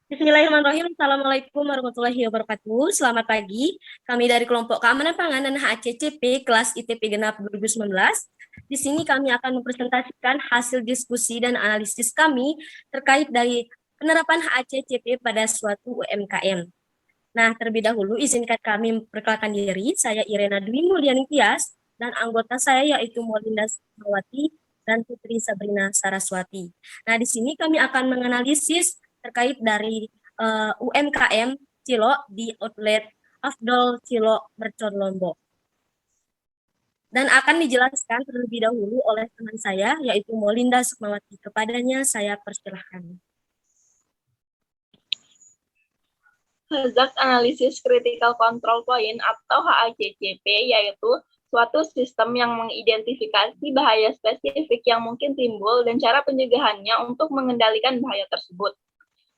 Bismillahirrahmanirrahim. Assalamualaikum warahmatullahi wabarakatuh. Selamat pagi. Kami dari kelompok Keamanan Pangan dan HACCP kelas ITP Genap 2019. Di sini kami akan mempresentasikan hasil diskusi dan analisis kami terkait dari penerapan HACCP pada suatu UMKM. Nah, terlebih dahulu izinkan kami memperkenalkan diri. Saya Irena Dwi Mulyani Tias dan anggota saya yaitu Molinda Sukmawati dan Putri Sabrina Saraswati. Nah, di sini kami akan menganalisis terkait dari UMKM Cilok di outlet Afdol Cilok Mercon Lombok. Dan akan dijelaskan terlebih dahulu oleh teman saya yaitu Molinda Sukmawati. Kepadanya saya persilahkan. Hazard Analysis Critical Control Point atau HACCP yaitu suatu sistem yang mengidentifikasi bahaya spesifik yang mungkin timbul dan cara pencegahannya untuk mengendalikan bahaya tersebut.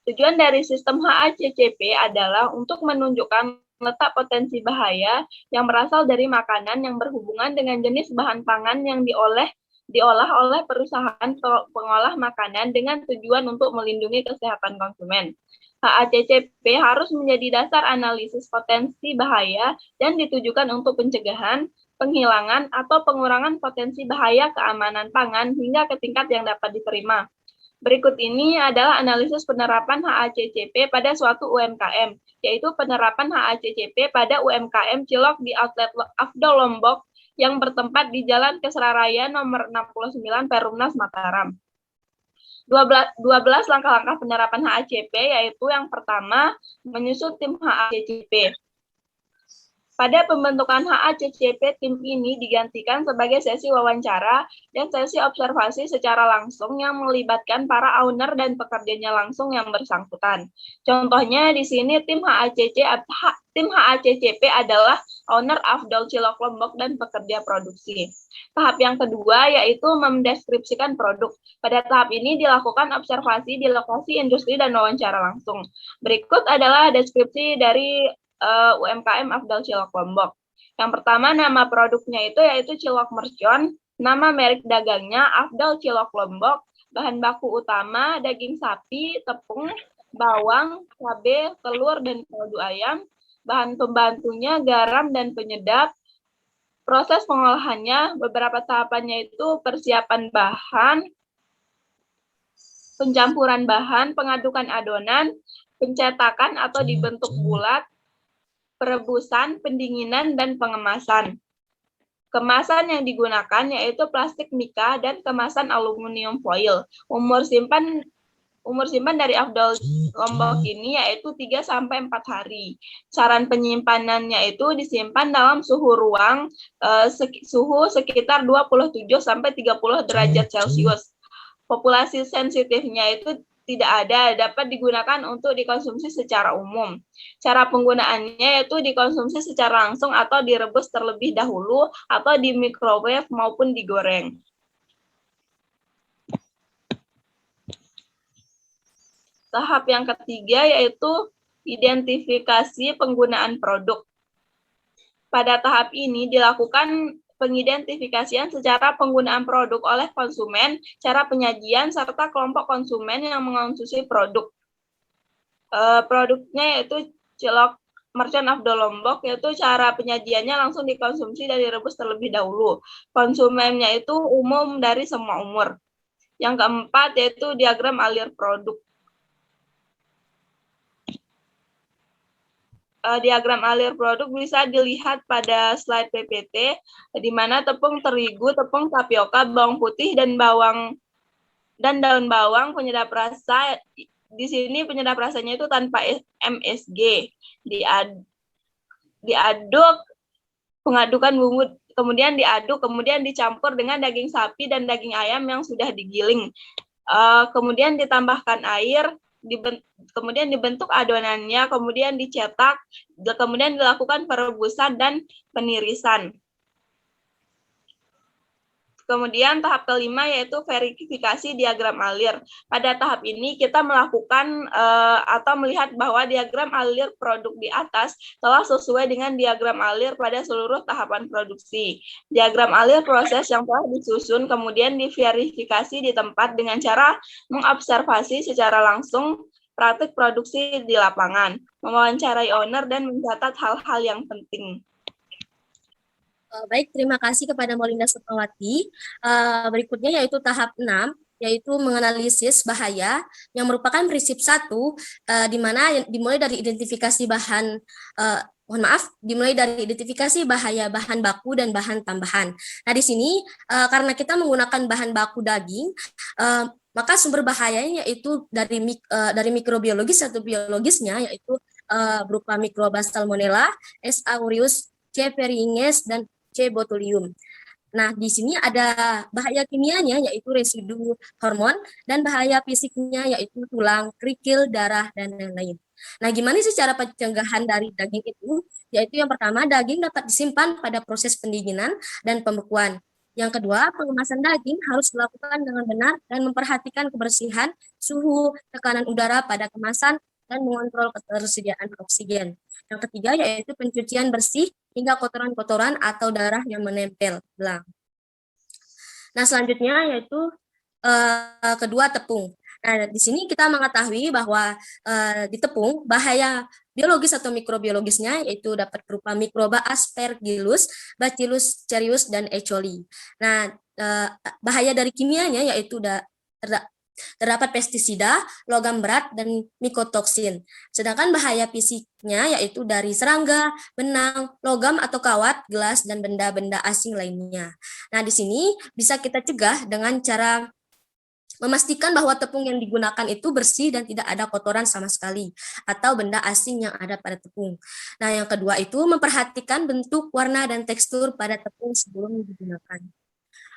Tujuan dari sistem HACCP adalah untuk menunjukkan letak potensi bahaya yang berasal dari makanan yang berhubungan dengan jenis bahan pangan yang diolah oleh perusahaan pengolah makanan dengan tujuan untuk melindungi kesehatan konsumen. HACCP harus menjadi dasar analisis potensi bahaya dan ditujukan untuk pencegahan, penghilangan, atau pengurangan potensi bahaya keamanan pangan hingga ke tingkat yang dapat diterima. Berikut ini adalah analisis penerapan HACCP pada suatu UMKM, yaitu penerapan HACCP pada UMKM Cilok di outlet Afdol Lombok yang bertempat di Jalan Kesraraya nomor 69 Perumnas Mataram. 12 langkah-langkah penerapan HACCP, yaitu yang pertama, menyusun tim HACCP. Pada pembentukan HACCP, tim ini digantikan sebagai sesi wawancara dan sesi observasi secara langsung yang melibatkan para owner dan pekerjanya langsung yang bersangkutan. Contohnya di sini tim HACCP adalah owner Afdol Cilok Lombok dan pekerja produksi. Tahap yang kedua yaitu mendeskripsikan produk. Pada tahap ini dilakukan observasi di lokasi industri dan wawancara langsung. Berikut adalah deskripsi dari UMKM Afdol Cilok Lombok. Yang pertama, nama produknya yaitu Cilok Mercon, nama merek dagangnya Afdol Cilok Lombok, bahan baku utama daging sapi, tepung, bawang, cabai, telur, dan kaldu ayam, bahan pembantunya garam dan penyedap. Proses pengolahannya, beberapa tahapannya itu persiapan bahan, pencampuran bahan, pengadukan adonan, pencetakan atau dibentuk bulat, perebusan, pendinginan, dan pengemasan. Kemasan yang digunakan yaitu plastik mika dan kemasan aluminium foil. Umur simpan dari Afdol Lombok ini yaitu 3-4 hari. Saran penyimpanannya itu disimpan dalam suhu ruang suhu sekitar 27-30 derajat Celcius. Populasi sensitifnya itu tidak ada, dapat digunakan untuk dikonsumsi secara umum. Cara penggunaannya yaitu dikonsumsi secara langsung atau direbus terlebih dahulu atau di microwave maupun digoreng. Tahap yang ketiga yaitu identifikasi penggunaan produk. Pada tahap ini dilakukan pengidentifikasian secara penggunaan produk oleh konsumen, cara penyajian, serta kelompok konsumen yang mengonsumsi produk. Produknya yaitu Cilok Mercon Afdol Lombok, yaitu cara penyajiannya langsung dikonsumsi dan direbus terlebih dahulu. Konsumennya itu umum dari semua umur. Yang keempat yaitu diagram alir produk. Diagram alir produk bisa dilihat pada slide PPT, di mana tepung terigu, tepung tapioka, bawang putih, dan daun bawang penyedap rasa. Di sini penyedap rasanya itu tanpa MSG. Diaduk, pengadukan bumbu, kemudian diaduk, kemudian dicampur dengan daging sapi dan daging ayam yang sudah digiling. Kemudian ditambahkan air, kemudian dibentuk adonannya, kemudian dicetak, kemudian dilakukan perebusan dan penirisan. Kemudian tahap kelima yaitu verifikasi diagram alir. Pada tahap ini kita melakukan atau melihat bahwa diagram alir produk di atas telah sesuai dengan diagram alir pada seluruh tahapan produksi. Diagram alir proses yang telah disusun kemudian diverifikasi di tempat dengan cara mengobservasi secara langsung praktik produksi di lapangan, mewawancarai owner, dan mencatat hal-hal yang penting. Baik, terima kasih kepada Molinda Sukmawati. Berikutnya yaitu tahap 6, yaitu menganalisis bahaya yang merupakan prinsip 1, di mana dimulai dari identifikasi bahan dimulai dari identifikasi bahaya bahan baku dan bahan tambahan. Nah, di sini karena kita menggunakan bahan baku daging, maka sumber bahayanya yaitu dari mikrobiologis atau biologisnya, yaitu berupa mikroba Salmonella, S. aureus, C. periinges, dan C. botulium. Nah, di sini ada bahaya kimianya, yaitu residu hormon, dan bahaya fisiknya, yaitu tulang, kerikil, darah, dan lain-lain. Nah, gimana sih cara pencegahan dari daging itu? Yaitu yang pertama, daging dapat disimpan pada proses pendinginan dan pembekuan. Yang kedua, pengemasan daging harus dilakukan dengan benar dan memperhatikan kebersihan, suhu, tekanan udara pada kemasan, dan mengontrol ketersediaan oksigen. Yang ketiga, yaitu pencucian bersih hingga kotoran-kotoran atau darah yang menempel belang. Nah, selanjutnya yaitu kedua, tepung. Nah, di sini kita mengetahui bahwa di tepung bahaya biologis atau mikrobiologisnya yaitu dapat berupa mikroba Aspergillus, Bacillus cereus, dan E. coli. Nah, bahaya dari kimianya yaitu terdapat pestisida, logam berat, dan mikotoksin. Sedangkan bahaya fisiknya yaitu dari serangga, benang, logam atau kawat, gelas, dan benda-benda asing lainnya. Nah, di sini bisa kita cegah dengan cara memastikan bahwa tepung yang digunakan itu bersih dan tidak ada kotoran sama sekali atau benda asing yang ada pada tepung. Nah, yang kedua itu memperhatikan bentuk, warna, dan tekstur pada tepung sebelum digunakan.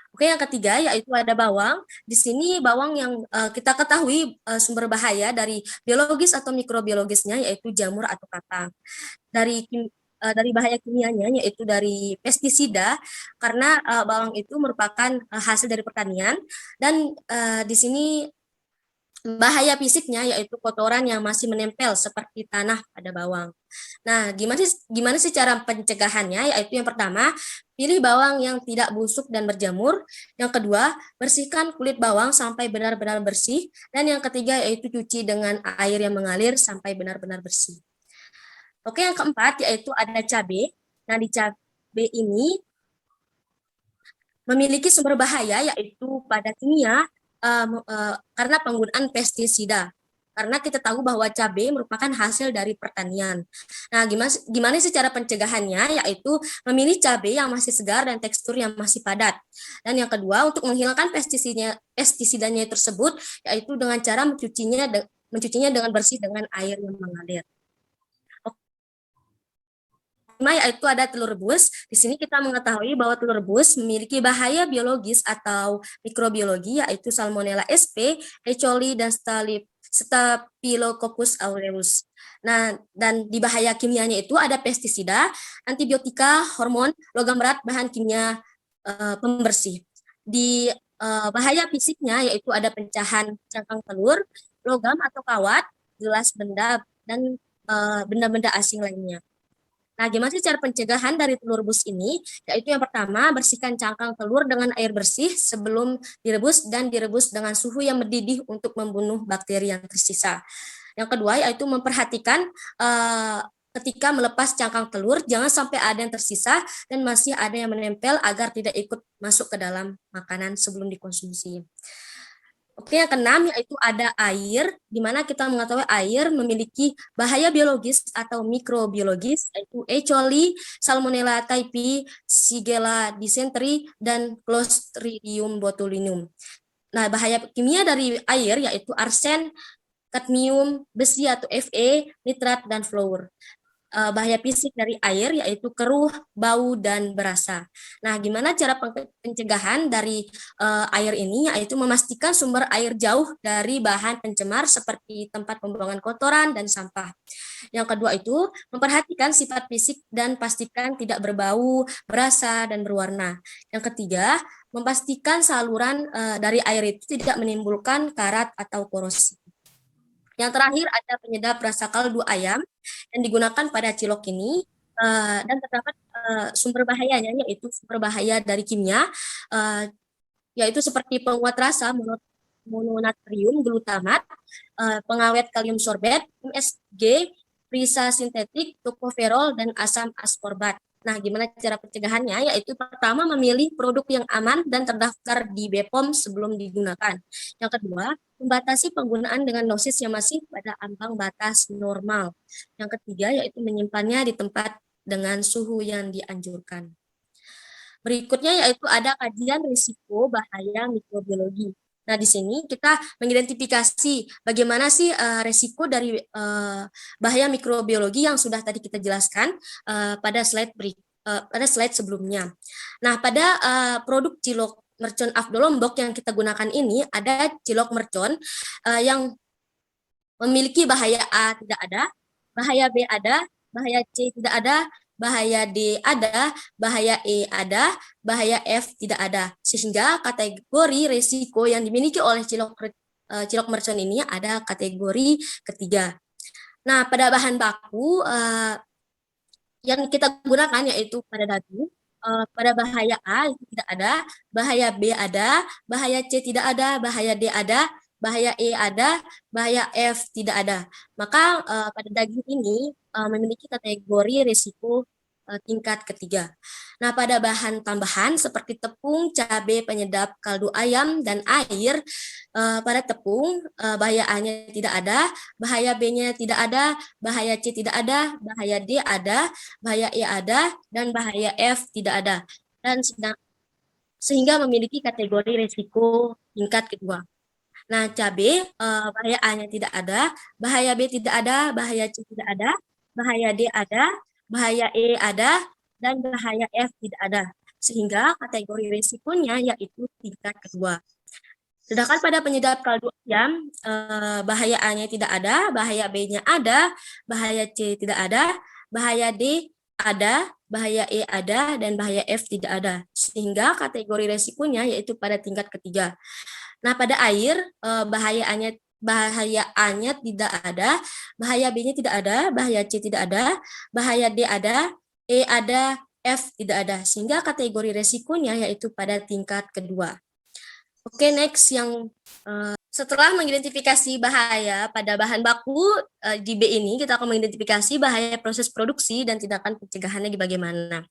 Oke, yang ketiga yaitu ada bawang. Di sini bawang yang kita ketahui sumber bahaya dari biologis atau mikrobiologisnya yaitu jamur atau katang. Dari bahaya kimianya yaitu dari pestisida, karena bawang itu merupakan hasil dari pertanian, dan di sini bahaya fisiknya yaitu kotoran yang masih menempel seperti tanah pada bawang. Nah, gimana sih cara pencegahannya? Yaitu yang pertama, pilih bawang yang tidak busuk dan berjamur. Yang kedua, bersihkan kulit bawang sampai benar-benar bersih. Dan yang ketiga yaitu cuci dengan air yang mengalir sampai benar-benar bersih. Oke, yang keempat yaitu ada cabai. Nah, di cabai ini memiliki sumber bahaya yaitu pada kimia karena penggunaan pestisida. Karena kita tahu bahwa cabai merupakan hasil dari pertanian. Nah, gimana sih cara pencegahannya? Yaitu memilih cabai yang masih segar dan tekstur yang masih padat. Dan yang kedua, untuk menghilangkan pestisidanya tersebut, yaitu dengan cara mencucinya dengan bersih dengan air yang mengalir. Yaitu ada telur rebus. Di sini kita mengetahui bahwa telur rebus memiliki bahaya biologis atau mikrobiologi yaitu Salmonella sp, E. coli, dan Staphylococcus aureus. Nah, dan di bahaya kimianya itu ada pestisida, antibiotika, hormon, logam berat, bahan kimia pembersih. Di bahaya fisiknya yaitu ada pecahan cangkang telur, logam atau kawat, gelas, benda, dan benda-benda asing lainnya. Nah, gimana sih cara pencegahan dari telur rebus ini? Yaitu yang pertama, bersihkan cangkang telur dengan air bersih sebelum direbus dan direbus dengan suhu yang mendidih untuk membunuh bakteri yang tersisa. Yang kedua, yaitu memperhatikan ketika melepas cangkang telur, jangan sampai ada yang tersisa dan masih ada yang menempel agar tidak ikut masuk ke dalam makanan sebelum dikonsumsi. Oke, yang keenam yaitu ada air, di mana kita mengetahui air memiliki bahaya biologis atau mikrobiologis, yaitu E. coli, Salmonella typhi, Shigella dysentery, dan Clostridium botulinum. Nah, bahaya kimia dari air yaitu arsen, kadmium, besi atau Fe, nitrat, dan fluor. Bahaya fisik dari air yaitu keruh, bau, dan berasa. Nah, gimana cara pencegahan dari air ini? Yaitu memastikan sumber air jauh dari bahan pencemar seperti tempat pembuangan kotoran dan sampah. Yang kedua itu memperhatikan sifat fisik dan pastikan tidak berbau, berasa, dan berwarna. Yang ketiga, memastikan saluran dari air itu tidak menimbulkan karat atau korosi. Yang terakhir ada penyedap rasa kaldu ayam yang digunakan pada cilok ini, dan terdapat sumber bahayanya yaitu sumber bahaya dari kimia, yaitu seperti penguat rasa mononatrium glutamat, pengawet kalium sorbet, MSG, prisa sintetik, tokoferol, dan asam askorbat. Nah, gimana cara pencegahannya? Yaitu pertama, memilih produk yang aman dan terdaftar di BPOM sebelum digunakan. Yang kedua, membatasi penggunaan dengan dosis yang masih pada ambang batas normal. Yang ketiga, yaitu menyimpannya di tempat dengan suhu yang dianjurkan. Berikutnya yaitu ada kajian risiko bahaya mikrobiologi. Nah, di sini kita mengidentifikasi bagaimana sih risiko dari bahaya mikrobiologi yang sudah tadi kita jelaskan pada slide sebelumnya. Nah, pada produk cilok mercon Afdol Lombok yang kita gunakan ini ada cilok mercon yang memiliki bahaya A tidak ada, bahaya B ada, bahaya C tidak ada, bahaya D ada, bahaya E ada, bahaya F tidak ada. Sehingga kategori risiko yang dimiliki oleh cilok mercon ini ada kategori ketiga. Nah, pada bahan baku yang kita gunakan yaitu pada dagu, pada bahaya A itu tidak ada, bahaya B ada, bahaya C tidak ada, bahaya D ada, bahaya E ada, bahaya F tidak ada. Maka pada daging ini memiliki kategori risiko tingkat ketiga. Nah, pada bahan tambahan seperti tepung, cabai, penyedap, kaldu ayam, dan air, pada tepung bahaya A-nya tidak ada, bahaya B-nya tidak ada, bahaya C tidak ada, bahaya D ada, bahaya E ada, dan bahaya F tidak ada. Dan sehingga memiliki kategori risiko tingkat kedua. Nah, cabai bahaya A-nya tidak ada, bahaya B tidak ada, bahaya C tidak ada, bahaya D ada, bahaya E ada, dan bahaya F tidak ada. Sehingga kategori risikonya yaitu tingkat kedua. Sedangkan pada penyedap kaldu ayam, bahaya A-nya tidak ada, bahaya B-nya ada, bahaya C tidak ada, bahaya D ada, bahaya E ada, dan bahaya F tidak ada. Sehingga kategori resikonya yaitu pada tingkat ketiga. Nah, pada air, bahaya A-nya tidak ada, bahaya B-nya tidak ada, bahaya C tidak ada, bahaya D ada, E ada, F tidak ada. Sehingga kategori resikonya yaitu pada tingkat kedua. Oke, next yang setelah mengidentifikasi bahaya pada bahan baku di B ini, kita akan mengidentifikasi bahaya proses produksi dan tindakan pencegahannya bagaimana.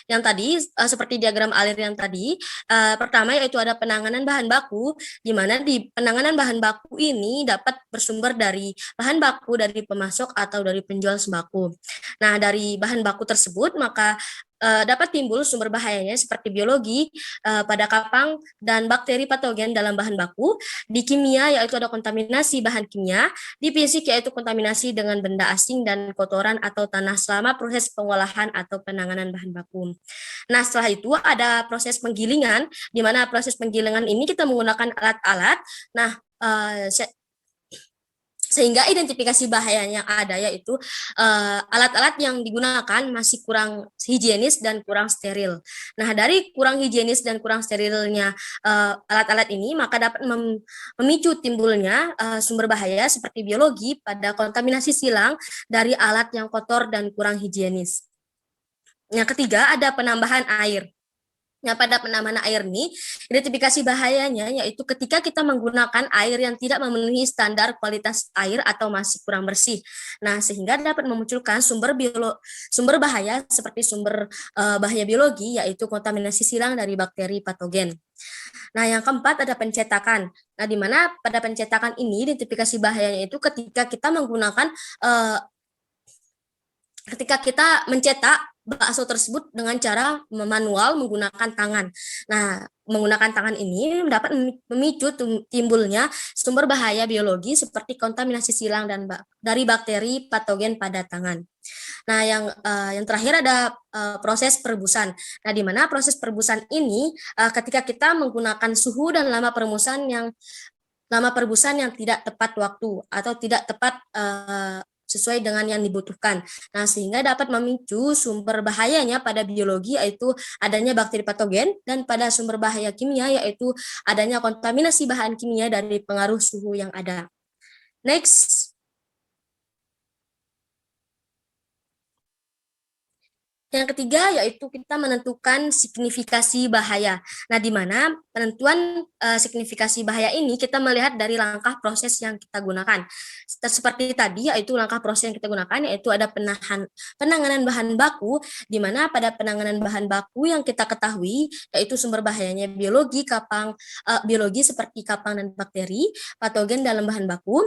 Yang tadi seperti diagram alir yang tadi, pertama yaitu ada penanganan bahan baku, di mana di penanganan bahan baku ini dapat bersumber dari bahan baku dari pemasok atau dari penjual sembako. Nah, dari bahan baku tersebut maka dapat timbul sumber bahayanya seperti biologi pada kapang dan bakteri patogen dalam bahan baku, di kimia yaitu ada kontaminasi bahan kimia, di fisik yaitu kontaminasi dengan benda asing dan kotoran atau tanah selama proses pengolahan atau penanganan bahan baku. Nah, setelah itu ada proses penggilingan, di mana proses penggilingan ini kita menggunakan alat-alat. Nah, sehingga identifikasi bahaya yang ada yaitu alat-alat yang digunakan masih kurang higienis dan kurang steril. Nah, dari kurang higienis dan kurang sterilnya alat-alat ini maka dapat memicu timbulnya sumber bahaya seperti biologi pada kontaminasi silang dari alat yang kotor dan kurang higienis. Yang ketiga ada penambahan air. Nah, pada penambahan air ini, identifikasi bahayanya yaitu ketika kita menggunakan air yang tidak memenuhi standar kualitas air atau masih kurang bersih. Nah, sehingga dapat memunculkan sumber bahaya seperti sumber bahaya biologi yaitu kontaminasi silang dari bakteri patogen. Nah, yang keempat ada pencetakan. Nah, di mana pada pencetakan ini identifikasi bahayanya itu ketika kita menggunakan ketika kita mencetak bakso tersebut dengan cara manual menggunakan tangan. Nah, menggunakan tangan ini dapat memicu timbulnya sumber bahaya biologi seperti kontaminasi silang dan dari bakteri patogen pada tangan. Nah, yang terakhir ada proses perebusan. Nah, di mana proses perebusan ini ketika kita menggunakan suhu dan lama perebusan yang tidak tepat waktu atau tidak tepat sesuai dengan yang dibutuhkan. Nah, sehingga dapat memicu sumber bahayanya pada biologi yaitu adanya bakteri patogen dan pada sumber bahaya kimia yaitu adanya kontaminasi bahan kimia dari pengaruh suhu yang ada. Next. Yang ketiga yaitu kita menentukan signifikasi bahaya. Nah, di mana penentuan signifikasi bahaya ini kita melihat dari langkah proses yang kita gunakan. Seperti tadi yaitu langkah proses yang kita gunakan yaitu ada penanganan bahan baku, di mana pada penanganan bahan baku yang kita ketahui yaitu sumber bahayanya biologi seperti kapang dan bakteri, patogen dalam bahan baku.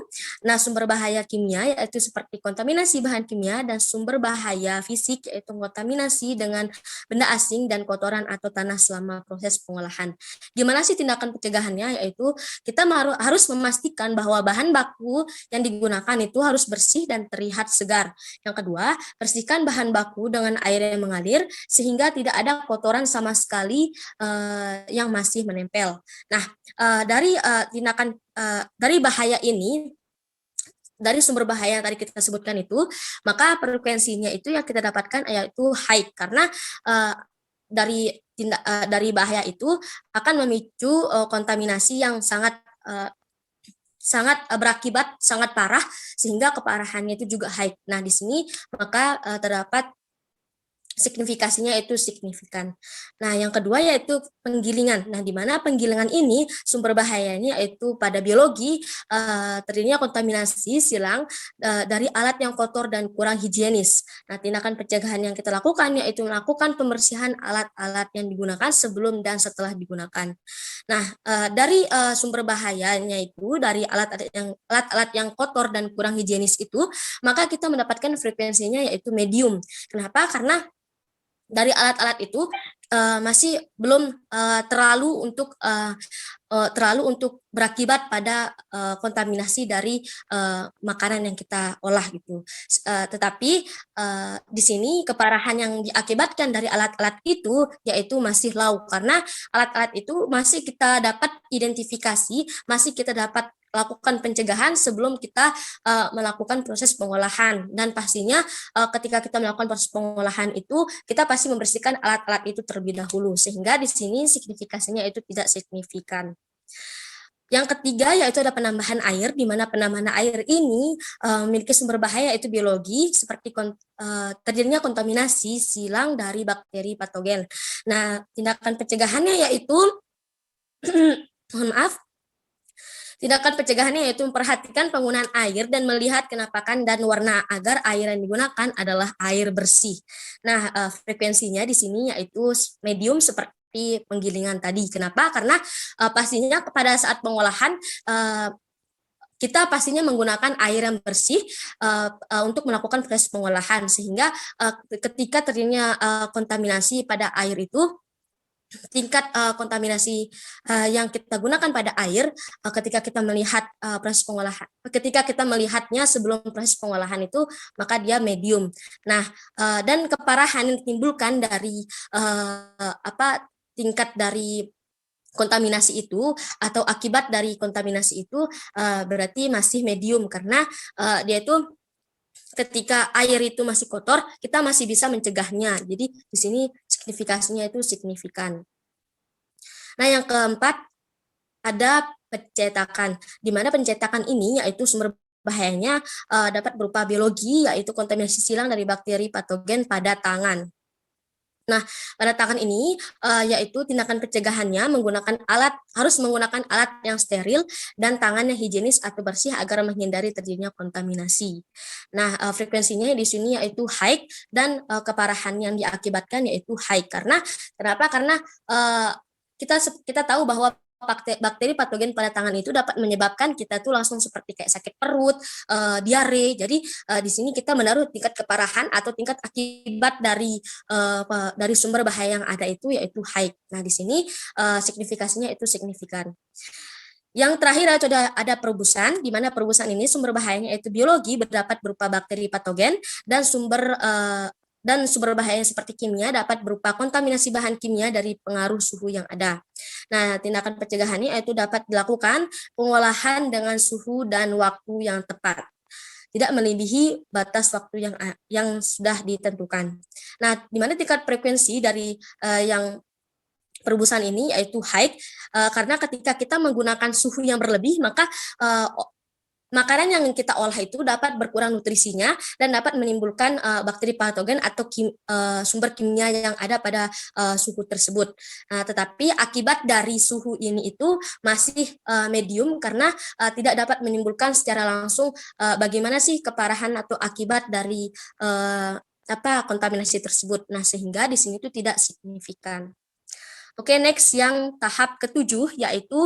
Nah, sumber bahaya kimia yaitu seperti kontaminasi bahan kimia, dan sumber bahaya fisik yaitu kontaminasi dengan benda asing dan kotoran atau tanah selama proses pengolahan. Gimana sih tindakan pencegahannya? Yaitu kita harus memastikan bahwa bahan baku yang digunakan itu harus bersih dan terlihat segar. Yang kedua, bersihkan bahan baku dengan air yang mengalir sehingga tidak ada kotoran sama sekali yang masih menempel. Nah, dari bahaya ini, dari sumber bahaya yang tadi kita sebutkan itu, maka frekuensinya itu yang kita dapatkan yaitu high, karena dari bahaya itu akan memicu kontaminasi yang sangat berakibat sangat parah, sehingga keparahannya itu juga high. Nah, di sini maka terdapat signifikasinya itu signifikan. Nah, yang kedua yaitu penggilingan. Nah, di mana penggilingan ini sumber bahayanya yaitu pada biologi terjadinya kontaminasi silang dari alat yang kotor dan kurang higienis. Nah, tindakan pencegahan yang kita lakukan yaitu melakukan pembersihan alat-alat yang digunakan sebelum dan setelah digunakan. Nah, dari sumber bahayanya itu dari alat-alat yang kotor dan kurang higienis itu, maka kita mendapatkan frekuensinya yaitu medium. Kenapa? Karena dari alat-alat itu masih belum terlalu untuk berakibat pada kontaminasi dari makanan yang kita olah gitu. Tetapi di sini keparahan yang diakibatkan dari alat-alat itu yaitu masih low, karena alat-alat itu masih kita dapat identifikasi, masih kita dapat lakukan pencegahan sebelum kita melakukan proses pengolahan. Dan pastinya ketika kita melakukan proses pengolahan itu, kita pasti membersihkan alat-alat itu terlebih dahulu, sehingga di sini signifikasinya itu tidak signifikan. Yang ketiga yaitu ada penambahan air, di mana penambahan air ini memiliki sumber bahaya yaitu biologi seperti terjadinya kontaminasi silang dari bakteri patogen. Nah, tindakan pencegahannya yaitu mohon maaf, tindakan pencegahannya yaitu memperhatikan penggunaan air dan melihat kenapakan dan warna agar air yang digunakan adalah air bersih. Nah, frekuensinya di sini yaitu medium seperti penggilingan tadi. Kenapa? Karena pastinya pada saat pengolahan kita pastinya menggunakan air yang bersih untuk melakukan proses pengolahan, sehingga ketika terjadinya kontaminasi pada air itu, tingkat kontaminasi yang kita gunakan pada air ketika kita melihat proses pengolahan, ketika kita melihatnya sebelum proses pengolahan itu, maka dia medium. Nah, dan keparahan yang ditimbulkan dari tingkat dari kontaminasi itu atau akibat dari kontaminasi itu berarti masih medium, karena dia itu ketika air itu masih kotor, kita masih bisa mencegahnya. Jadi di sini signifikasinya itu signifikan. Nah, yang keempat ada pencetakan, di mana pencetakan ini yaitu sumber bahayanya dapat berupa biologi, yaitu kontaminasi silang dari bakteri patogen pada tangan. Nah, pada tangan ini yaitu tindakan pencegahannya harus menggunakan alat yang steril dan tangan yang higienis atau bersih agar menghindari terjadinya kontaminasi. Nah, frekuensinya di sini yaitu high, dan keparahan yang diakibatkan yaitu high. Kenapa? Karena kita tahu bahwa bakteri patogen pada tangan itu dapat menyebabkan kita tuh langsung seperti kayak sakit perut, diare. Jadi di sini kita menaruh tingkat keparahan atau tingkat akibat dari sumber bahaya yang ada itu yaitu high. Nah, di sini signifikasinya itu signifikan. Yang terakhir ada perebusan, di mana perebusan ini sumber bahayanya yaitu biologi, dapat berupa bakteri patogen, dan sumber bahaya seperti kimia dapat berupa kontaminasi bahan kimia dari pengaruh suhu yang ada. Nah, tindakan pencegahannya itu dapat dilakukan pengolahan dengan suhu dan waktu yang tepat, tidak melebihi batas waktu yang sudah ditentukan. Nah, di mana tingkat frekuensi dari yang perebusan ini yaitu high, karena ketika kita menggunakan suhu yang berlebih, maka makanan yang kita olah itu dapat berkurang nutrisinya dan dapat menimbulkan bakteri patogen atau sumber kimia yang ada pada suhu tersebut. Nah, tetapi akibat dari suhu ini itu masih medium karena tidak dapat menimbulkan secara langsung bagaimana sih keparahan atau akibat dari kontaminasi tersebut. Nah, sehingga di sini itu tidak signifikan. Oke, next yang tahap ketujuh yaitu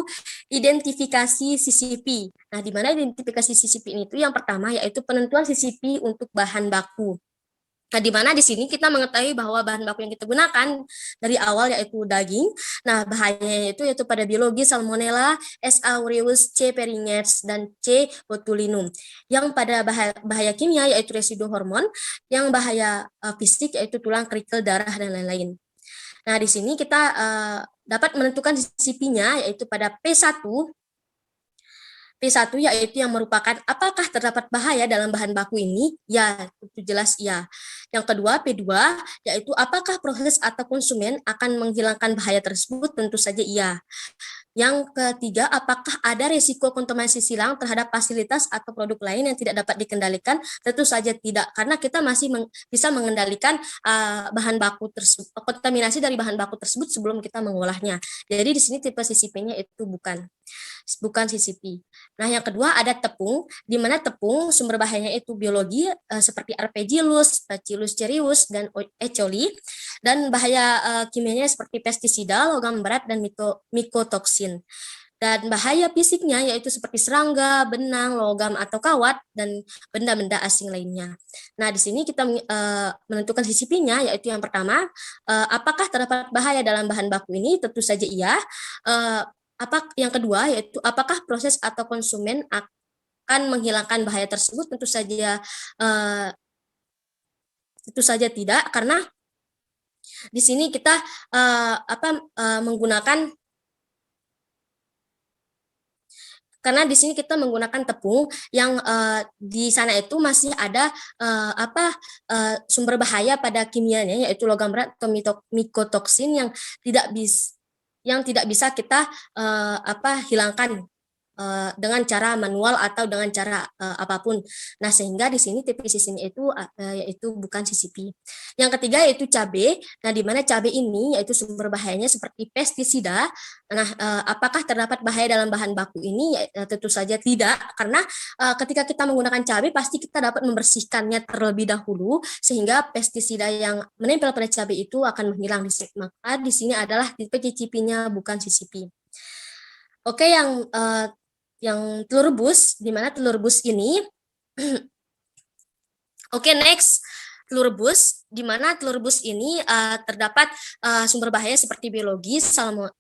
identifikasi CCP. Nah, di mana identifikasi CCP ini itu yang pertama yaitu penentuan CCP untuk bahan baku. Nah, di mana di sini kita mengetahui bahwa bahan baku yang kita gunakan dari awal yaitu daging. Nah, bahayanya itu yaitu pada biologi Salmonella, S. aureus, C. perineus, dan C. botulinum. Yang pada bahaya kimia yaitu residu hormon, yang bahaya fisik yaitu tulang, kerikil, darah, dan lain-lain. Nah, di sini kita dapat menentukan CCP-nya yaitu pada P1. P1 yaitu yang merupakan apakah terdapat bahaya dalam bahan baku ini? Ya, itu jelas ya. Yang kedua, P2 yaitu apakah proses atau konsumen akan menghilangkan bahaya tersebut? Tentu saja iya. Yang ketiga, apakah ada risiko kontaminasi silang terhadap fasilitas atau produk lain yang tidak dapat dikendalikan? Tentu saja tidak, karena kita masih bisa mengendalikan bahan baku tersebut, kontaminasi dari bahan baku tersebut sebelum kita mengolahnya. Jadi di sini tipe CCP-nya itu bukan CCP. Nah, yang kedua ada tepung, di mana tepung sumber bahayanya itu biologi seperti Arpegillus, Bacillus cereus, dan E. coli, dan bahaya kimianya seperti pestisida, logam berat, dan mikotoksin. Dan bahaya fisiknya yaitu seperti serangga, benang, logam atau kawat, dan benda-benda asing lainnya. Nah, di sini kita menentukan CCP-nya yaitu yang pertama, apakah terdapat bahaya dalam bahan baku ini? Tentu saja iya. Yang kedua yaitu apakah proses atau konsumen akan menghilangkan bahaya tersebut? Tentu saja tidak, karena di sini kita menggunakan tepung yang di sana itu masih ada sumber bahaya pada kimianya yaitu logam berat atau mikotoksin yang tidak bisa kita hilangkan dengan cara manual atau dengan cara apapun. Nah, sehingga di sini tipe CCP itu yaitu bukan CCP. Yang ketiga yaitu cabai. Nah, di mana cabai ini yaitu sumber bahayanya seperti pestisida. Nah, apakah terdapat bahaya dalam bahan baku ini? Tentu saja tidak, karena ketika kita menggunakan cabai pasti kita dapat membersihkannya terlebih dahulu sehingga pestisida yang menempel pada cabai itu akan menghilang. Maka di sini adalah tipe CCP-nya bukan CCP. Oke, yang telur rebus, di mana telur rebus ini oke, next, telur rebus, di mana telur rebus ini terdapat sumber bahaya seperti biologis,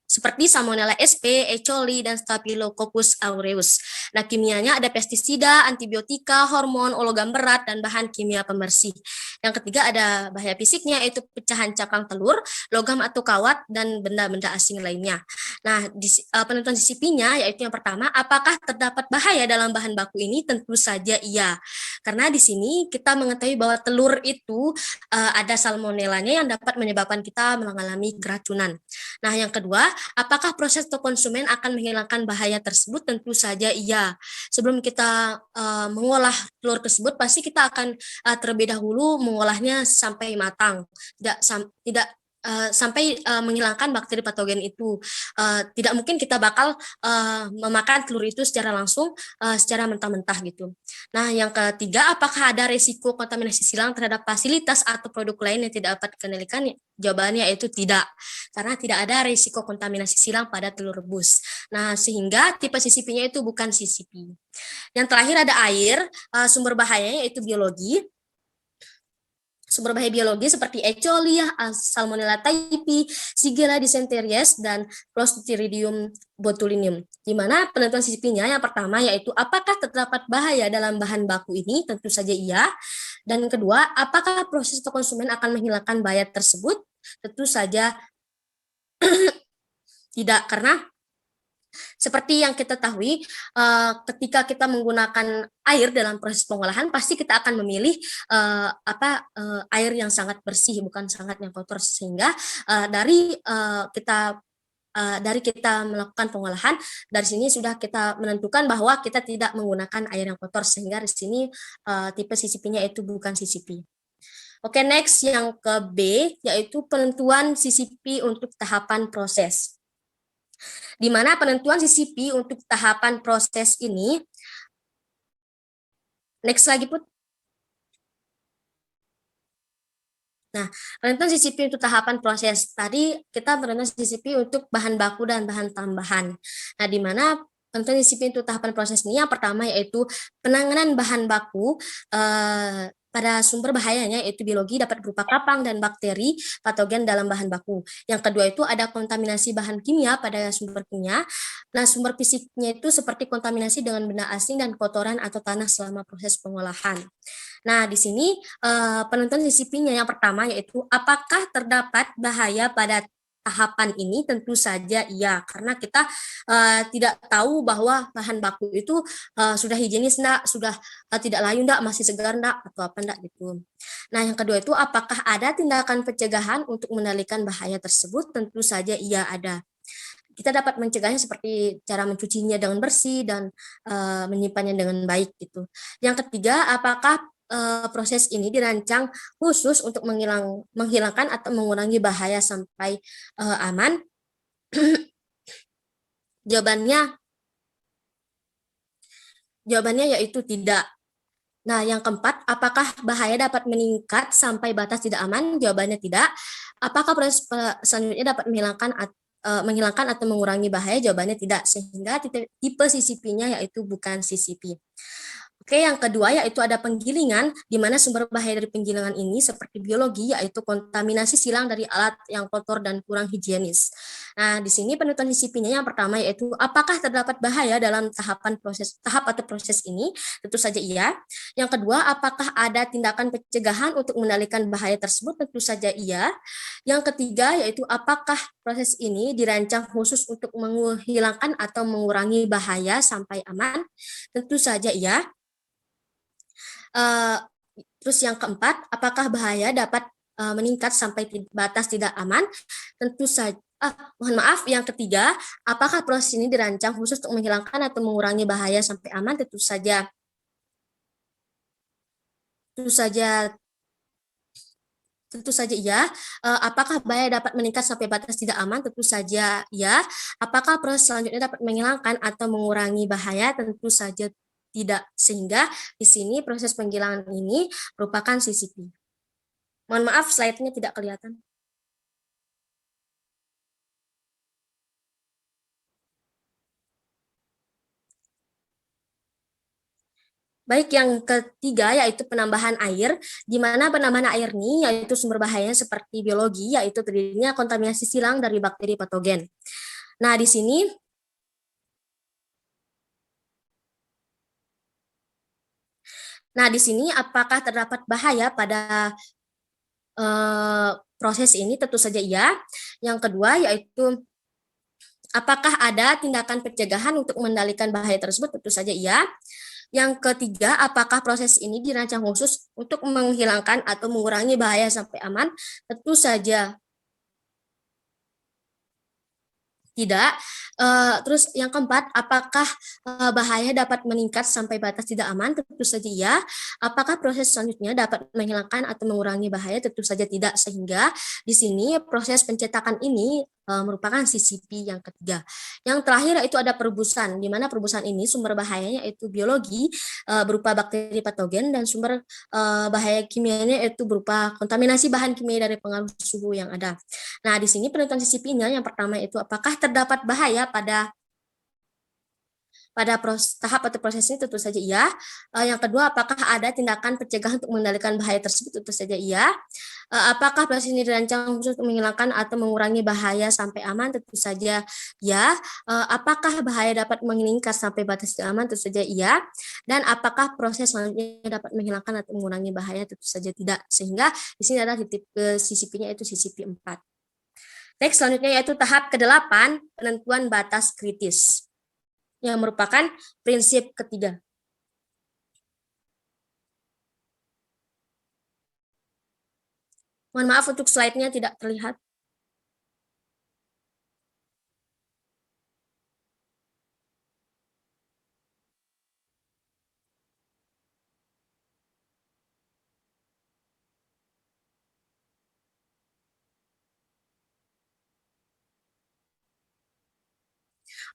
seperti Salmonella sp, E. coli, dan Staphylococcus aureus. Nah, kimianya ada pestisida, antibiotika, hormon, logam berat, dan bahan kimia pembersih. Yang ketiga ada bahaya fisiknya, yaitu pecahan cakang telur, logam atau kawat, dan benda-benda asing lainnya. Nah, penentuan CCP-nya yaitu yang pertama, apakah terdapat bahaya dalam bahan baku ini? Tentu saja iya. Karena di sini kita mengetahui bahwa telur itu ada salmonellanya yang dapat menyebabkan kita mengalami keracunan. Nah, yang kedua, apakah proses atau konsumen akan menghilangkan bahaya tersebut? Tentu saja iya. Sebelum kita mengolah telur tersebut, pasti kita akan terlebih dahulu mengolahnya sampai matang, tidak sampai menghilangkan bakteri patogen itu. Tidak mungkin kita bakal memakan telur itu secara langsung, secara mentah-mentah gitu. Nah, yang ketiga, apakah ada risiko kontaminasi silang terhadap fasilitas atau produk lain yang tidak dapat dikendalikan? Jawabannya yaitu tidak, karena tidak ada risiko kontaminasi silang pada telur rebus. Nah, sehingga tipe CCP-nya itu bukan CCP. Yang terakhir ada air, sumber bahayanya yaitu biologi. Sumber bahaya biologi seperti E. coli, Salmonella typhi, Shigella dysenteries, dan Clostridium botulinum. Di mana penentuan CCP-nya yang pertama yaitu apakah terdapat bahaya dalam bahan baku ini? Tentu saja iya. Dan yang kedua, apakah proses atau konsumen akan menghilangkan bahaya tersebut? Tentu saja tidak, karena seperti yang kita tahui, ketika kita menggunakan air dalam proses pengolahan, pasti kita akan memilih air yang sangat bersih, bukan sangat yang kotor. Sehingga dari kita dari kita melakukan pengolahan, dari sini sudah kita menentukan bahwa kita tidak menggunakan air yang kotor, sehingga di sini tipe CCP-nya itu bukan CCP. Oke, next yang ke B, yaitu penentuan CCP untuk tahapan proses. Di mana penentuan CCP untuk tahapan proses ini, next lagi Put. Nah, penentuan CCP untuk tahapan proses. Tadi kita menentukan CCP untuk bahan baku dan bahan tambahan. Nah, di mana penentuan CCP untuk tahapan proses ini yang pertama yaitu penanganan bahan baku pada sumber bahayanya, yaitu biologi, dapat berupa kapang dan bakteri patogen dalam bahan baku. Yang kedua itu ada kontaminasi bahan kimia pada sumber kimia. Nah, sumber fisiknya itu seperti kontaminasi dengan benda asing dan kotoran atau tanah selama proses pengolahan. Nah, di sini penentuan CCP-nya yang pertama yaitu apakah terdapat bahaya pada tahapan ini? Tentu saja iya, karena kita tidak tahu bahwa bahan baku itu sudah higienis enggak, sudah tidak layu enggak, masih segar enggak, atau apa enggak gitu. Nah, yang kedua itu apakah ada tindakan pencegahan untuk mengendalikan bahaya tersebut? Tentu saja iya ada. Kita dapat mencegahnya seperti cara mencucinya dengan bersih dan menyimpannya dengan baik gitu. Yang ketiga, apakah proses ini dirancang khusus untuk menghilangkan atau mengurangi bahaya sampai aman? Jawabannya yaitu tidak. Nah, yang keempat, apakah bahaya dapat meningkat sampai batas tidak aman? Jawabannya tidak. Apakah proses selanjutnya dapat menghilangkan atau mengurangi bahaya? Jawabannya tidak. Sehingga tipe CCP-nya yaitu bukan CCP. Oke, yang kedua yaitu ada penggilingan, di mana sumber bahaya dari penggilingan ini seperti biologi, yaitu kontaminasi silang dari alat yang kotor dan kurang higienis. Nah, di sini penentuan CCP-nya yang pertama yaitu apakah terdapat bahaya dalam tahap atau proses ini? Tentu saja iya. Yang kedua, apakah ada tindakan pencegahan untuk mengendalikan bahaya tersebut? Tentu saja iya. Yang ketiga yaitu apakah proses ini dirancang khusus untuk menghilangkan atau mengurangi bahaya sampai aman? Tentu saja iya. Terus yang keempat, apakah bahaya dapat meningkat sampai batas tidak aman? Tentu saja. Mohon maaf, yang ketiga, apakah proses ini dirancang khusus untuk menghilangkan atau mengurangi bahaya sampai aman? Tentu saja. Tentu saja iya. Apakah bahaya dapat meningkat sampai batas tidak aman? Tentu saja iya. Apakah proses selanjutnya dapat menghilangkan atau mengurangi bahaya? Tentu saja tidak. Sehingga di sini proses penghilangan ini merupakan CCP. Mohon maaf, slide-nya tidak kelihatan. Baik, yang ketiga yaitu penambahan air, di mana penambahan air ini yaitu sumber bahayanya seperti biologi, yaitu terjadinya kontaminasi silang dari bakteri patogen. Nah, di sini apakah terdapat bahaya pada proses ini? Tentu saja iya. Yang kedua yaitu apakah ada tindakan pencegahan untuk mengendalikan bahaya tersebut? Tentu saja iya. Yang ketiga, apakah proses ini dirancang khusus untuk menghilangkan atau mengurangi bahaya sampai aman? Tentu saja tidak. Terus yang keempat, apakah bahaya dapat meningkat sampai batas tidak aman? Tentu saja iya. Apakah proses selanjutnya dapat menghilangkan atau mengurangi bahaya? Tentu saja tidak. Sehingga di sini proses pencetakan ini merupakan CCP yang ketiga. Yang terakhir itu ada perebusan, di mana perebusan ini sumber bahayanya yaitu biologi berupa bakteri patogen, dan sumber bahaya kimianya yaitu berupa kontaminasi bahan kimia dari pengaruh suhu yang ada. Nah, di sini penentuan CCP-nya yang pertama itu apakah terdapat bahaya pada tahap atau proses ini? Tentu saja iya. Yang kedua, apakah ada tindakan pencegahan untuk mengendalikan bahaya tersebut? Tentu saja iya. Apakah proses ini dirancang khusus untuk menghilangkan atau mengurangi bahaya sampai aman? Tentu saja iya. Apakah bahaya dapat meningkat sampai batas tidak aman? Tentu saja iya. Dan apakah proses selanjutnya dapat menghilangkan atau mengurangi bahaya? Tentu saja tidak. Sehingga di sini adalah titik CCP-nya itu CCP 4. Next, selanjutnya yaitu tahap ke-8, penentuan batas kritis, yang merupakan prinsip ketiga. Mohon maaf untuk slide-nya tidak terlihat.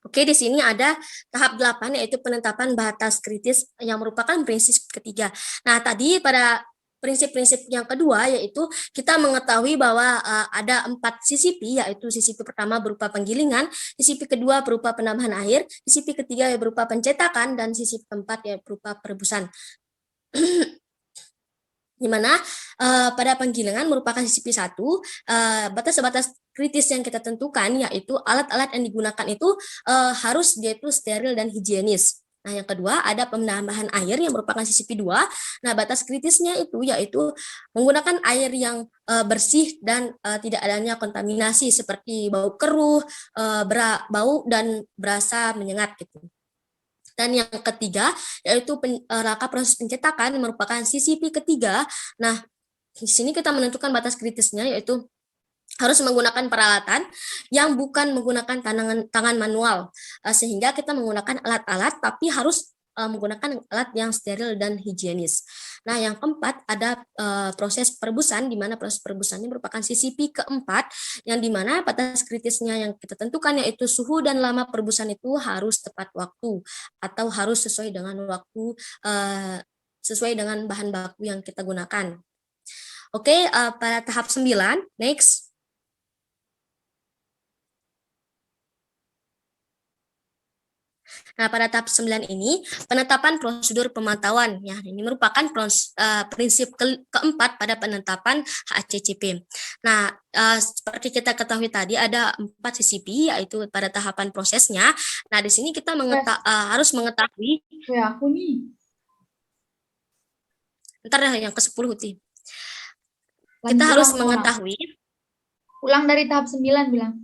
Oke, di sini ada tahap 8 yaitu penetapan batas kritis yang merupakan prinsip ketiga. Nah, tadi pada prinsip-prinsip yang kedua yaitu kita mengetahui bahwa ada 4 CCP, yaitu CCP pertama berupa penggilingan, CCP kedua berupa penambahan air, CCP ketiga berupa pencetakan, dan CCP keempat berupa perebusan. Di mana pada penggilingan merupakan CCP 1, batas-batas kritis yang kita tentukan yaitu alat-alat yang digunakan itu harus dia itu steril dan higienis. Nah, yang kedua ada penambahan air yang merupakan CCP 2. Nah, batas kritisnya itu yaitu menggunakan air yang bersih dan tidak adanya kontaminasi seperti bau keruh, bau dan berasa menyengat gitu. Dan yang ketiga yaitu rangka proses pencetakan merupakan CCP ketiga. Nah, di sini kita menentukan batas kritisnya yaitu harus menggunakan peralatan yang bukan menggunakan tangan manual, sehingga kita menggunakan alat-alat tapi harus menggunakan alat yang steril dan higienis. Nah, yang keempat ada proses perebusan, di mana proses perebusan ini merupakan CCP keempat, yang di mana batas kritisnya yang kita tentukan yaitu suhu dan lama perebusan itu harus tepat waktu atau harus sesuai dengan waktu, sesuai dengan bahan baku yang kita gunakan. Oke, pada tahap 9, next. Nah, pada tahap 9 ini, penetapan prosedur pemantauan. Ya, ini merupakan prinsip keempat pada penetapan HACCP. Nah, seperti kita ketahui tadi, ada 4 CCP, yaitu pada tahapan prosesnya. Nah, di sini kita harus mengetahui. Ya, aku nih. Ntar yang ke-10, Uti. Kita harus mengetahui. Ulang dari tahap 9 bilang.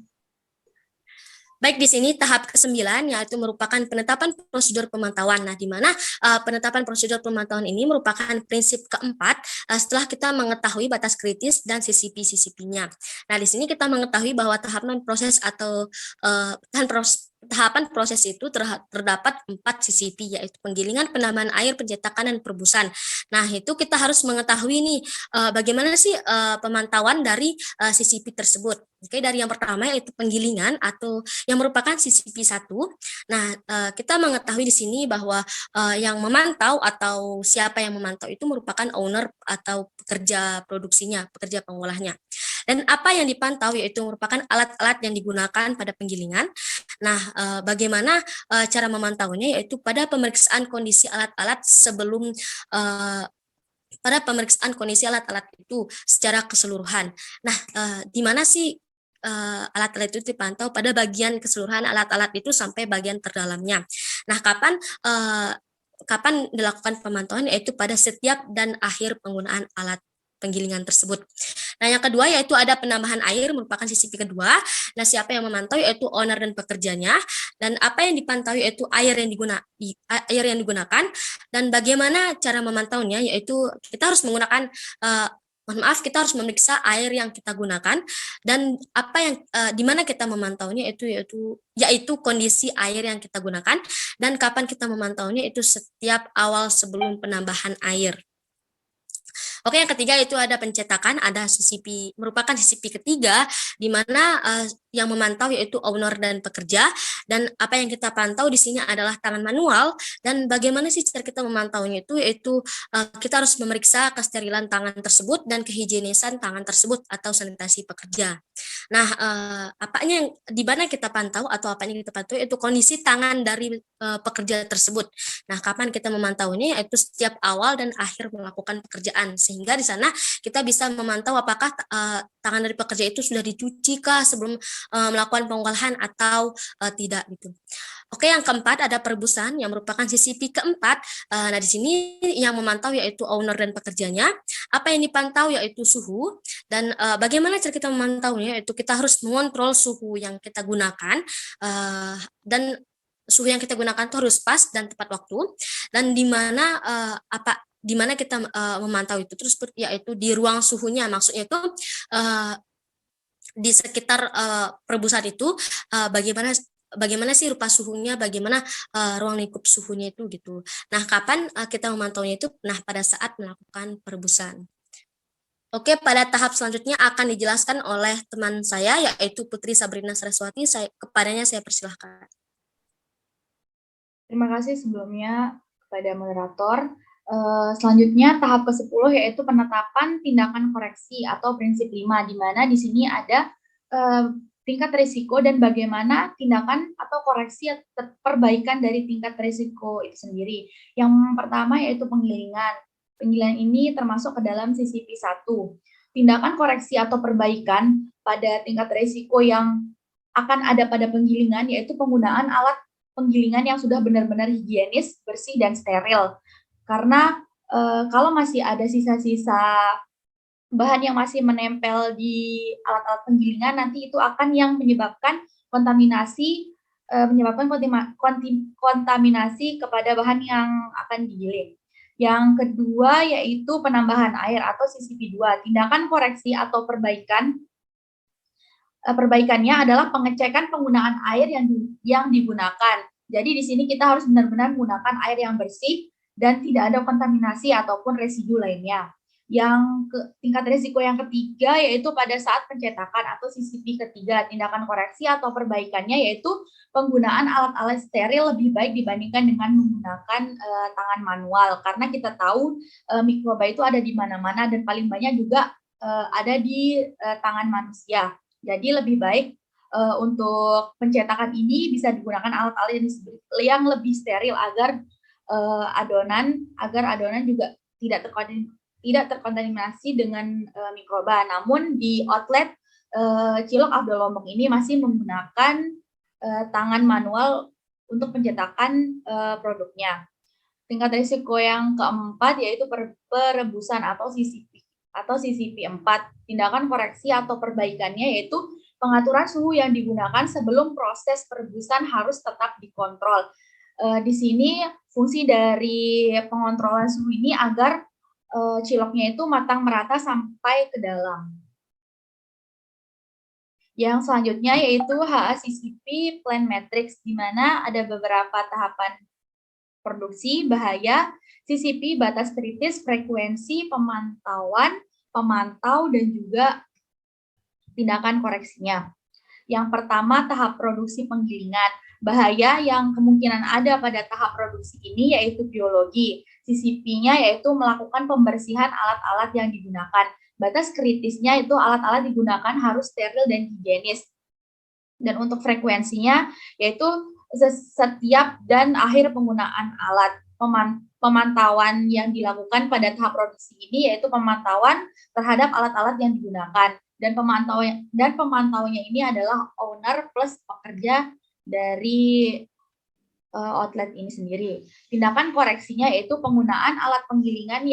Baik, di sini tahap ke-9 yaitu merupakan penetapan prosedur pemantauan. Nah, di mana penetapan prosedur pemantauan ini merupakan prinsip keempat setelah kita mengetahui batas kritis dan CCP-CCP-nya. Nah, di sini kita mengetahui bahwa tahapan proses atau tahapan proses itu terdapat 4 CCP, yaitu penggilingan, penambahan air, pencetakan, dan perebusan. Nah, itu kita harus mengetahui nih bagaimana sih pemantauan dari CCP tersebut. Oke, dari yang pertama yaitu penggilingan atau yang merupakan CCP 1. Nah, kita mengetahui di sini bahwa yang memantau atau siapa yang memantau itu merupakan owner atau pekerja produksinya, pekerja pengolahnya. Dan apa yang dipantau yaitu merupakan alat-alat yang digunakan pada penggilingan. Nah, bagaimana cara memantaunya yaitu pada pemeriksaan kondisi alat-alat sebelum pada pemeriksaan kondisi alat-alat itu secara keseluruhan. Nah, di mana sih alat-alat itu dipantau? Pada bagian keseluruhan alat-alat itu sampai bagian terdalamnya. Nah, kapan dilakukan pemantauan yaitu pada setiap dan akhir penggunaan alat penggilingan tersebut. Nah, yang kedua yaitu ada penambahan air merupakan CCP kedua. Nah, siapa yang memantau yaitu owner dan pekerjanya, dan apa yang dipantau yaitu air yang digunakan, dan bagaimana cara memantaunya yaitu kita harus menggunakan kita harus memeriksa air yang kita gunakan, dan apa yang di mana kita memantaunya yaitu kondisi air yang kita gunakan, dan kapan kita memantaunya itu setiap awal sebelum penambahan air. Oke, yang ketiga itu ada pencetakan, ada CCP, merupakan CCP ketiga, di mana yang memantau yaitu owner dan pekerja, dan apa yang kita pantau di sini adalah tangan manual, dan bagaimana sih cara kita memantaunya itu, yaitu kita harus memeriksa kesterilan tangan tersebut dan kehigienisan tangan tersebut atau sanitasi pekerja. Nah, apanya yang di mana kita pantau atau apa yang kita pantau itu kondisi tangan dari pekerja tersebut. Nah, kapan kita memantaunya yaitu setiap awal dan akhir melakukan pekerjaan, sehingga di sana kita bisa memantau apakah tangan dari pekerja itu sudah dicuci kah sebelum melakukan pengolahan atau tidak gitu. Oke, yang keempat ada perebusan yang merupakan CCP keempat. Nah, di sini yang memantau yaitu owner dan pekerjanya. Apa yang dipantau yaitu suhu, dan bagaimana cara kita memantaunya yaitu kita harus mengontrol suhu yang kita gunakan, dan suhu yang kita gunakan itu harus pas dan tepat waktu, dan di mana kita memantau itu terus yaitu di ruang suhunya, maksudnya itu di sekitar perebusan itu bagaimana sih rupa suhunya, bagaimana ruang lingkup suhunya itu gitu. Nah, kapan kita memantaunya itu? Nah, pada saat melakukan perebusan. Oke, pada tahap selanjutnya akan dijelaskan oleh teman saya yaitu Putri Sabrina Saraswati. Kepadanya saya persilahkan. Terima kasih sebelumnya kepada moderator. Selanjutnya tahap ke-10 yaitu penetapan tindakan koreksi atau prinsip 5, di mana di sini ada tingkat risiko dan bagaimana tindakan atau koreksi atau perbaikan dari tingkat risiko itu sendiri. Yang pertama yaitu penggilingan. Penggilingan ini termasuk ke dalam CCP1. Tindakan koreksi atau perbaikan pada tingkat risiko yang akan ada pada penggilingan yaitu penggunaan alat penggilingan yang sudah benar-benar higienis, bersih, dan steril. Karena kalau masih ada sisa-sisa bahan yang masih menempel di alat-alat penggilingan, nanti itu akan yang menyebabkan kontaminasi, kontaminasi kepada bahan yang akan digiling. Yang kedua yaitu penambahan air atau CCP2. Tindakan koreksi atau perbaikannya adalah pengecekan penggunaan air yang digunakan. Jadi di sini kita harus benar-benar menggunakan air yang bersih dan tidak ada kontaminasi ataupun residu lainnya. Tingkat risiko yang ketiga yaitu pada saat pencetakan atau CCP ketiga, tindakan koreksi atau perbaikannya yaitu penggunaan alat-alat steril lebih baik dibandingkan dengan menggunakan tangan manual, karena kita tahu mikroba itu ada di mana-mana dan paling banyak juga ada di tangan manusia. Jadi lebih baik untuk pencetakan ini bisa digunakan alat-alat yang lebih steril agar adonan juga tidak terkontaminasi dengan mikroba. Namun di outlet Cilok Abdul Lombok ini masih menggunakan tangan manual untuk pencetakan produknya. Tingkat risiko yang keempat yaitu perebusan atau CCP 4. Tindakan koreksi atau perbaikannya yaitu pengaturan suhu yang digunakan sebelum proses perebusan harus tetap dikontrol. Di sini fungsi dari pengontrolan suhu ini agar ciloknya itu matang merata sampai ke dalam. Yang selanjutnya yaitu HACCP Plan Matrix, di mana ada beberapa tahapan produksi, bahaya, CCP, batas kritis, frekuensi, pemantauan, pemantau, dan juga tindakan koreksinya. Yang pertama, tahap produksi penggilingan. Bahaya yang kemungkinan ada pada tahap produksi ini yaitu biologi. CCP-nya yaitu melakukan pembersihan alat-alat yang digunakan. Batas kritisnya itu alat-alat digunakan harus steril dan higienis. Dan untuk frekuensinya yaitu setiap dan akhir penggunaan alat. Pemantauan yang dilakukan pada tahap produksi ini yaitu pemantauan terhadap alat-alat yang digunakan, dan pemantaunya ini adalah owner plus pekerja dari outlet ini sendiri. Tindakan koreksinya yaitu penggunaan alat penggilingan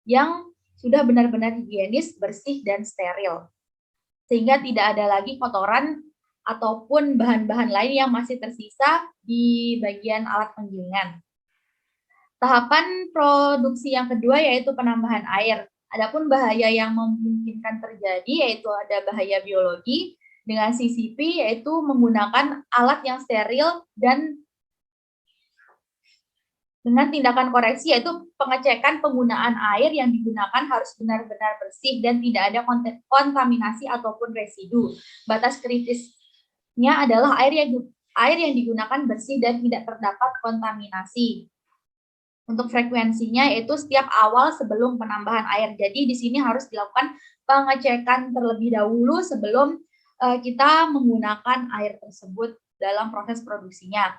yang sudah benar-benar higienis, bersih, dan steril, sehingga tidak ada lagi kotoran ataupun bahan-bahan lain yang masih tersisa di bagian alat penggilingan. Tahapan produksi yang kedua yaitu penambahan air. Adapun bahaya yang memungkinkan terjadi yaitu ada bahaya biologi dengan CCP yaitu menggunakan alat yang steril dan dengan tindakan koreksi yaitu pengecekan penggunaan air yang digunakan harus benar-benar bersih dan tidak ada kontaminasi ataupun residu. Batas kritisnya adalah air yang digunakan bersih dan tidak terdapat kontaminasi. Untuk frekuensinya yaitu setiap awal sebelum penambahan air. Jadi di sini harus dilakukan pengecekan terlebih dahulu sebelum kita menggunakan air tersebut dalam proses produksinya.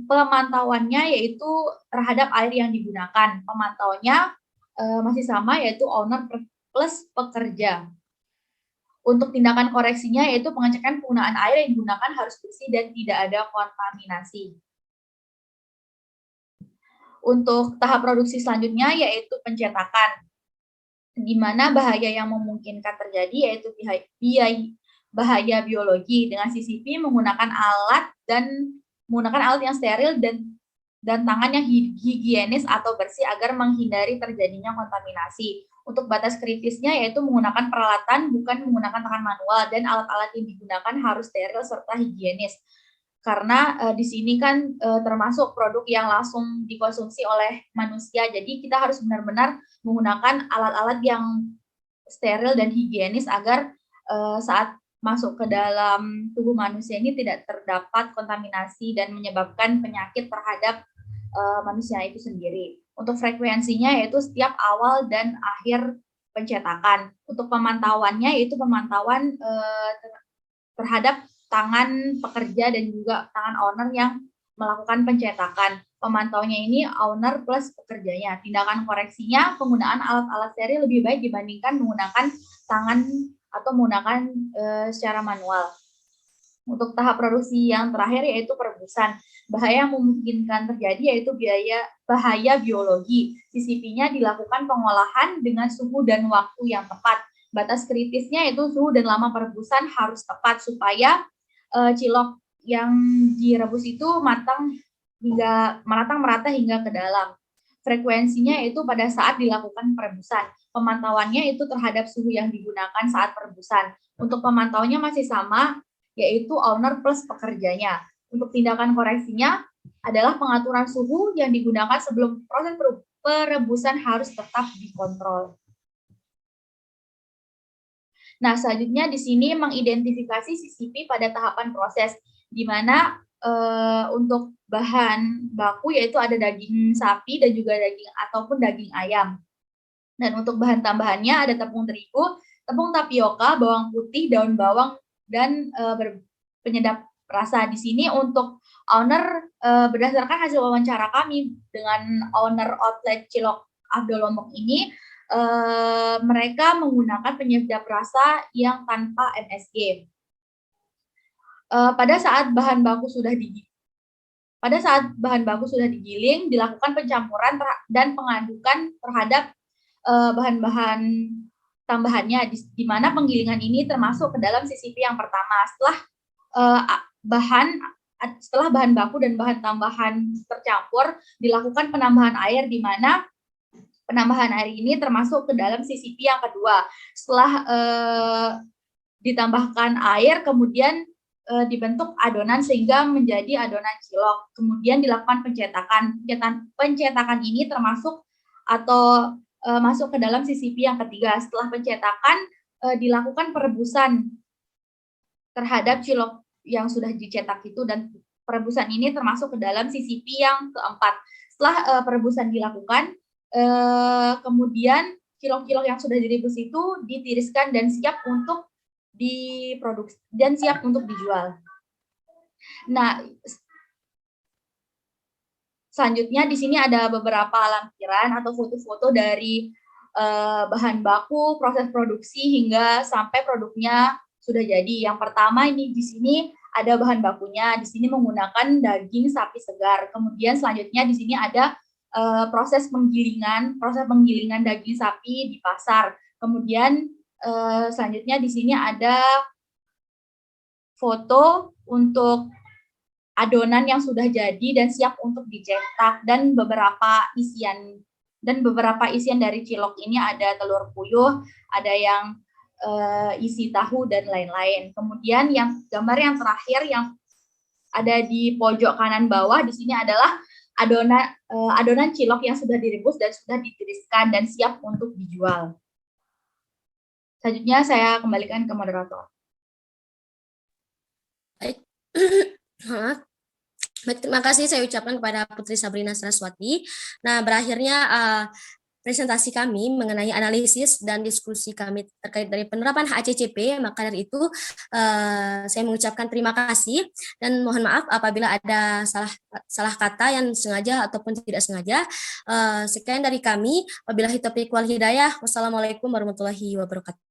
Pemantauannya yaitu terhadap air yang digunakan. Pemantauannya masih sama yaitu owner plus pekerja. Untuk tindakan koreksinya yaitu pengecekan penggunaan air yang digunakan harus bersih dan tidak ada kontaminasi. Untuk tahap produksi selanjutnya yaitu pencetakan, di mana bahaya yang memungkinkan terjadi yaitu bahaya biologi dengan CCP menggunakan alat yang steril dan tangan yang higienis atau bersih agar menghindari terjadinya kontaminasi. Untuk batas kritisnya yaitu menggunakan peralatan bukan menggunakan tangan manual dan alat-alat yang digunakan harus steril serta higienis. Karena di sini kan termasuk produk yang langsung dikonsumsi oleh manusia, jadi kita harus benar-benar menggunakan alat-alat yang steril dan higienis agar saat masuk ke dalam tubuh manusia ini tidak terdapat kontaminasi dan menyebabkan penyakit terhadap manusia itu sendiri. Untuk frekuensinya yaitu setiap awal dan akhir pencetakan. Untuk pemantauannya yaitu pemantauan terhadap tangan pekerja dan juga tangan owner yang melakukan pencetakan. Pemantaunya ini owner plus pekerjanya. Tindakan koreksinya penggunaan alat-alat seri lebih baik dibandingkan menggunakan tangan atau menggunakan secara manual. Untuk tahap produksi yang terakhir yaitu perebusan. Bahaya yang memungkinkan terjadi yaitu bahaya biologi. CCP-nya dilakukan pengolahan dengan suhu dan waktu yang tepat. Batas kritisnya yaitu suhu dan lama perebusan harus tepat supaya cilok yang direbus itu matang merata hingga ke dalam. Frekuensinya yaitu pada saat dilakukan perebusan. Pemantauannya itu terhadap suhu yang digunakan saat perebusan. Untuk pemantauannya masih sama, yaitu owner plus pekerjanya. Untuk tindakan koreksinya adalah pengaturan suhu yang digunakan sebelum proses perebusan harus tetap dikontrol. Nah, selanjutnya di sini mengidentifikasi CCP pada tahapan proses, di mana untuk bahan baku yaitu ada daging sapi dan juga daging ataupun daging ayam. Dan untuk bahan tambahannya ada tepung terigu, tepung tapioka, bawang putih, daun bawang, dan penyedap rasa. Di sini untuk owner berdasarkan hasil wawancara kami dengan owner outlet Cilok Abdul Lombok ini, mereka menggunakan penyedap rasa yang tanpa MSG. Pada saat bahan baku sudah digiling, dilakukan pencampuran dan pengadukan terhadap bahan-bahan tambahannya, di mana penggilingan ini termasuk ke dalam CCP yang pertama. Setelah bahan baku dan bahan tambahan tercampur, dilakukan penambahan air, di mana penambahan air ini termasuk ke dalam CCP yang kedua. Setelah ditambahkan air, kemudian dibentuk adonan sehingga menjadi adonan cilok. Kemudian dilakukan pencetakan. Pencetakan ini termasuk atau masuk ke dalam CCP yang ketiga. Setelah pencetakan dilakukan perebusan terhadap cilok yang sudah dicetak itu, dan perebusan ini termasuk ke dalam CCP yang keempat. Setelah perebusan dilakukan, kemudian cilok-cilok yang sudah direbus itu ditiriskan dan siap untuk diproduksi dan siap untuk dijual. Nah, selanjutnya di sini ada beberapa lampiran atau foto-foto dari bahan baku, proses produksi hingga sampai produknya sudah jadi. Yang pertama ini di sini ada bahan bakunya. Di sini menggunakan daging sapi segar. Kemudian selanjutnya di sini ada proses penggilingan daging sapi di pasar. Kemudian selanjutnya di sini ada foto untuk adonan yang sudah jadi dan siap untuk dicetak, dan beberapa isian dari cilok ini ada telur puyuh, ada yang isi tahu dan lain-lain. Kemudian yang gambar yang terakhir yang ada di pojok kanan bawah di sini adalah adonan cilok yang sudah direbus dan sudah ditiriskan dan siap untuk dijual. Selanjutnya saya kembalikan ke moderator. Baik. Baik, terima kasih saya ucapkan kepada Putri Sabrina Saraswati. Nah, berakhirnya presentasi kami mengenai analisis dan diskusi kami terkait dari penerapan HACCP. Maka dari itu saya mengucapkan terima kasih dan mohon maaf apabila ada salah kata yang sengaja ataupun tidak sengaja. Sekian dari kami. Wabillahi taufiq wal hidayah. Wassalamualaikum warahmatullahi wabarakatuh.